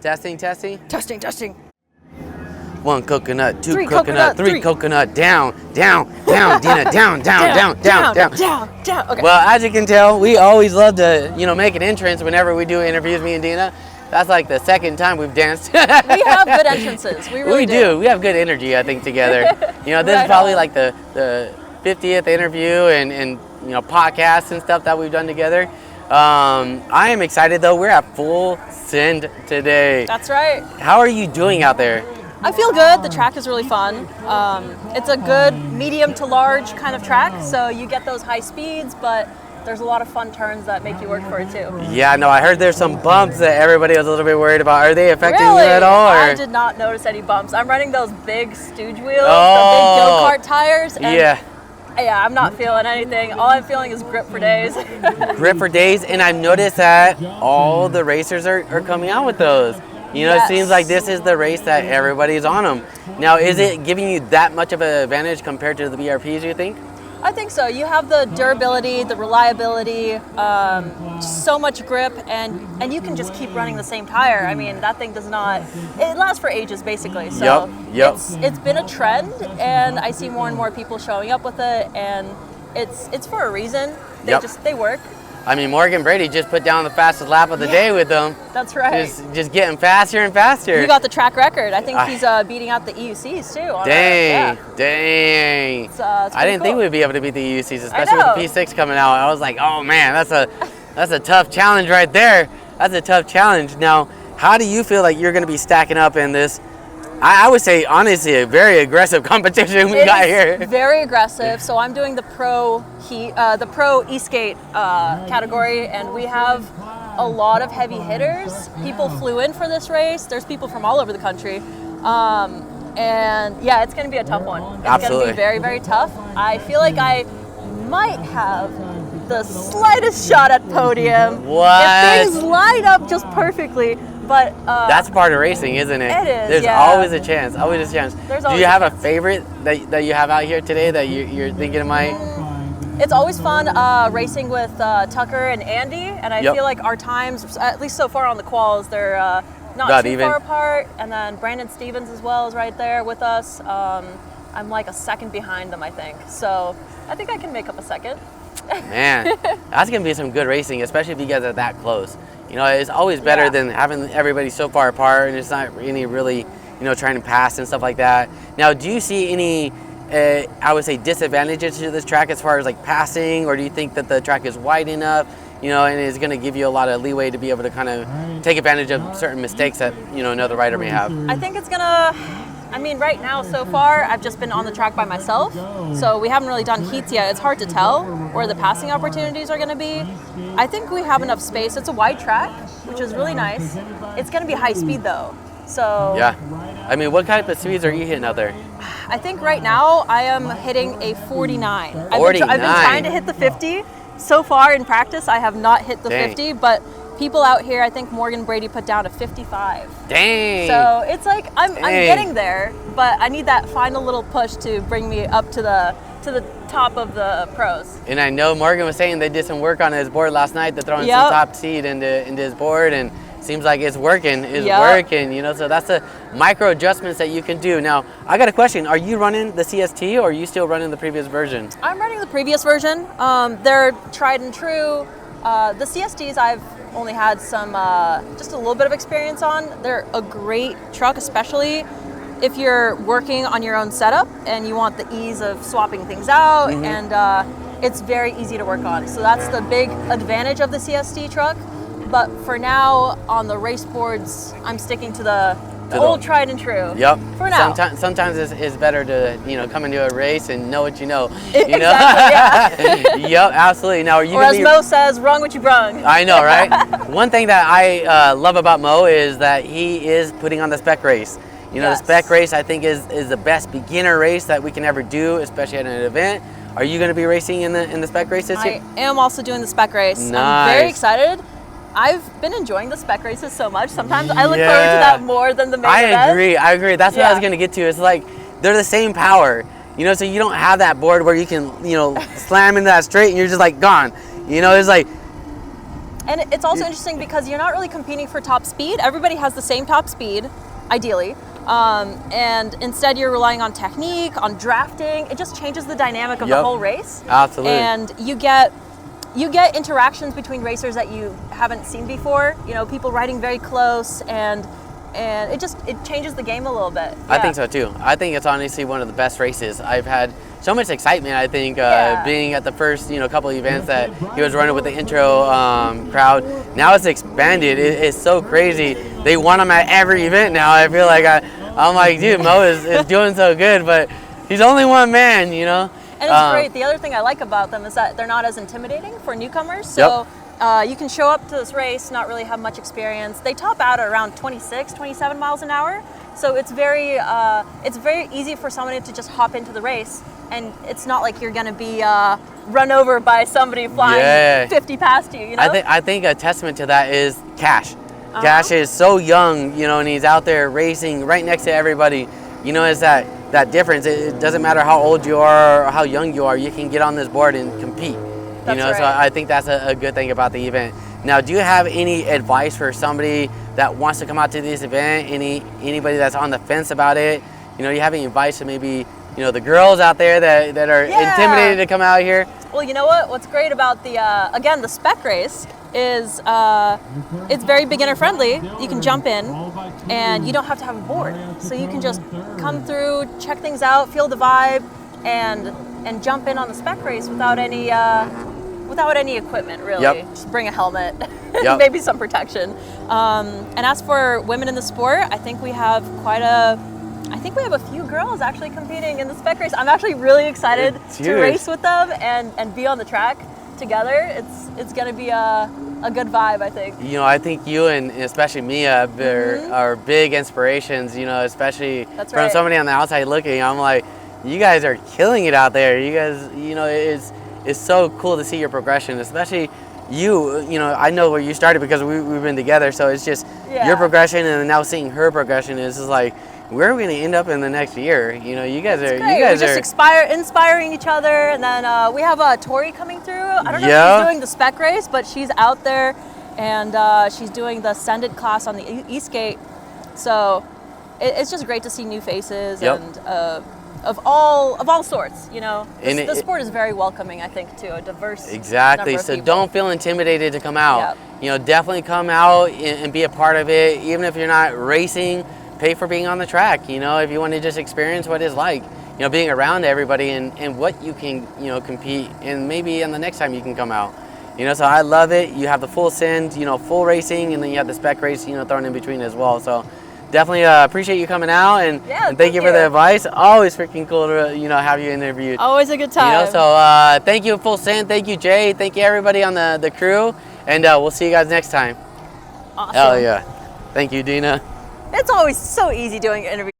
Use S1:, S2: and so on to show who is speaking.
S1: Testing, testing.
S2: Testing, testing.
S1: 1 coconut, 2 coconut, 3 coconut, down, down, down, Dina, down, down, down, down,
S2: down. Okay.
S1: Well, as you can tell, we always love to, make an entrance whenever we do interviews, me and Dina. That's like the second time we've danced.
S2: We have good entrances. We really do.
S1: We have good energy, I think, together. This is probably like the 50th interview and podcasts and stuff that we've done together. I am excited though. We're at full send today.
S2: That's right.
S1: How are you doing out there?
S2: I feel good. The track is really fun. It's a good medium to large kind of track, so you get those high speeds, but there's a lot of fun turns that make you work for it too.
S1: Yeah, no, I heard there's some bumps that everybody was a little bit worried about. Are they affecting
S2: Really?
S1: you at all? Or?
S2: I did not notice any bumps. I'm running those big stooge wheels, the big go-kart tires. And yeah, I'm not feeling anything. All I'm feeling is grip for days.
S1: Grip for days, and I've noticed that all the racers are coming out with those.
S2: Yes.
S1: It seems like this is the race that everybody's on them. Now, is it giving you that much of an advantage compared to the BRPs, you think?
S2: I think so. You have the durability, the reliability, so much grip, and you can just keep running the same tire. I mean, that thing does not, it lasts for ages basically. So
S1: Yep.
S2: It's been a trend, and I see more and more people showing up with it, and it's for a reason. They work.
S1: I mean, Morgan Brady just put down the fastest lap of the day with them.
S2: That's right.
S1: Just getting faster and faster.
S2: You got the track record. I think he's beating out the EUCs too.
S1: Dang.
S2: It's
S1: I didn't think we'd be able to beat the EUCs, especially with the P6 coming out. I was like, oh man, that's a tough challenge right there. That's a tough challenge. Now, how do you feel like you're going to be stacking up in this? I would say, honestly, a very aggressive competition we got here.
S2: Very aggressive. So I'm doing the pro e-skate category, and we have a lot of heavy hitters. People flew in for this race. There's people from all over the country. And yeah, it's going to be a tough one. It's going to be very, very tough. I feel like I might have the slightest shot at podium.
S1: What?
S2: If things line up just perfectly. But
S1: that's part of racing, isn't it?
S2: It is.
S1: There's always a chance. Always a chance.
S2: Do
S1: you have a favorite that you have out here today that you're thinking it might?
S2: It's always fun racing with Tucker and Andy, and I feel like our times, at least so far on the quals, they're not too far apart. And then Brandon Stevens as well is right there with us. I'm like a second behind them, I think. So I think I can make up a second.
S1: Man, that's gonna be some good racing, especially if you guys are that close. It's always better than having everybody so far apart, and it's not any really, trying to pass and stuff like that. Now, do you see any, I would say, disadvantages to this track as far as like passing, or do you think that the track is wide enough, and is going to give you a lot of leeway to be able to kind of take advantage of certain mistakes that, another rider may have?
S2: I think it's gonna, right now so far, I've just been on the track by myself, so we haven't really done heats yet. It's hard to tell where the passing opportunities are going to be. I think we have enough space. It's a wide track, which is really nice. It's going to be high speed though, so.
S1: Yeah. What type of speeds are you hitting out there?
S2: I think right now I am hitting a 49.
S1: 49.
S2: I've been trying to hit the 50. So far in practice, I have not hit the 50, but people out here, I think Morgan Brady put down a 55.
S1: Dang.
S2: So it's like I'm getting there, but I need that final little push to bring me up to the top of the pros.
S1: And I know Morgan was saying they did some work on his board last night to throw in some top speed into his board, and seems like it's working. So that's the micro adjustments that you can do. Now, I got a question. Are you running the CST, or are you still running the previous version?
S2: I'm running the previous version. They're tried and true. The CSTs I've only had some, just a little bit of experience on. They're a great truck, especially if you're working on your own setup and you want the ease of swapping things out, and it's very easy to work on. So that's the big advantage of the CST truck. But for now, on the race boards, I'm sticking to the old tried and true.
S1: Yep.
S2: For now.
S1: Sometimes it's better to come into a race and know what you know.
S2: Exactly. Yeah.
S1: Yep. Absolutely. Now, are you?
S2: Or as Mo says, "Rung what you brung."
S1: I know, right? One thing that I love about Mo is that he is putting on the spec race. The spec race I think is the best beginner race that we can ever do, especially at an event. Are you going to be racing in the spec race this year?
S2: I am also doing the spec race.
S1: Nice.
S2: I'm very excited. I've been enjoying the spec races so much. Sometimes I look forward to that more than the main event.
S1: I agree. That's what I was going to get to. It's like they're the same power, so you don't have that board where you can, slam into that straight and you're just like gone. It's like
S2: And it's also interesting because you're not really competing for top speed. Everybody has the same top speed, ideally. And instead you're relying on technique, on drafting. It just changes the dynamic of the whole race.
S1: Absolutely.
S2: And you get interactions between racers that you haven't seen before. You know, people riding very close, and it changes the game a little bit.
S1: I think so too. I think it's honestly one of the best races. I've had so much excitement, I think, being at the first, couple of events that he was running with the intro crowd. Now it's expanded. It's so crazy. They want him at every event now. I feel like I'm like, dude, Mo is doing so good, but he's only one man,
S2: And it's great. The other thing I like about them is that they're not as intimidating for newcomers. So you can show up to this race, not really have much experience. They top out at around 26, 27 miles an hour. So it's very easy for somebody to just hop into the race, and it's not like you're going to be run over by somebody flying 50 past you.
S1: I think a testament to that is Katch. Katch is so young, and he's out there racing right next to everybody. It's that difference. It doesn't matter how old you are or how young you are. You can get on this board and compete.
S2: That's right.
S1: So I think that's a good thing about the event. Now, do you have any advice for somebody that wants to come out to this event? Anybody that's on the fence about it? You have any advice to maybe the girls out there that are intimidated to come out here?
S2: Well, you know what? What's great about the spec race is it's very beginner friendly. You can jump in, and you don't have to have a board, so you can just come through, check things out, feel the vibe, and jump in on the spec race without any equipment, really. Just bring a helmet, maybe some protection. And as for women in the sport, I think we have a few girls actually competing in the spec race. I'm actually really excited to race with them and be on the track together. It's going to be a good vibe, I think.
S1: I think you and especially Mia are big inspirations, especially from somebody on the outside looking. I'm like, you guys are killing it out there. You guys, it's so cool to see your progression, especially you. I know where you started because we've been together, so it's just your progression, and now seeing her progression is just like, where are we going to end up in the next year? You guys are.
S2: We're just inspiring each other, and then we have Tori coming through. I don't know if she's doing the spec race, but she's out there, and she's doing the Send-It class on the East Gate. So it's just great to see new faces and of all sorts. The sport is very welcoming, I think, to a diverse.
S1: Exactly. So don't feel intimidated to come out. Definitely come out and be a part of it, even if you're not racing. Pay for being on the track, if you want to just experience what it's like, being around everybody and what you can, compete, and maybe on the next time you can come out. So I love it. You have the full send, full racing, and then you have the spec race, thrown in between as well. So definitely appreciate you coming out, and thank you for the advice. Always freaking cool to, have you interviewed.
S2: Always a good time.
S1: So thank you, full send. Thank you, Jay. Thank you, everybody on the crew, and we'll see you guys next time.
S2: Awesome.
S1: Hell yeah. Thank you, Dina.
S2: It's always so easy doing interviews.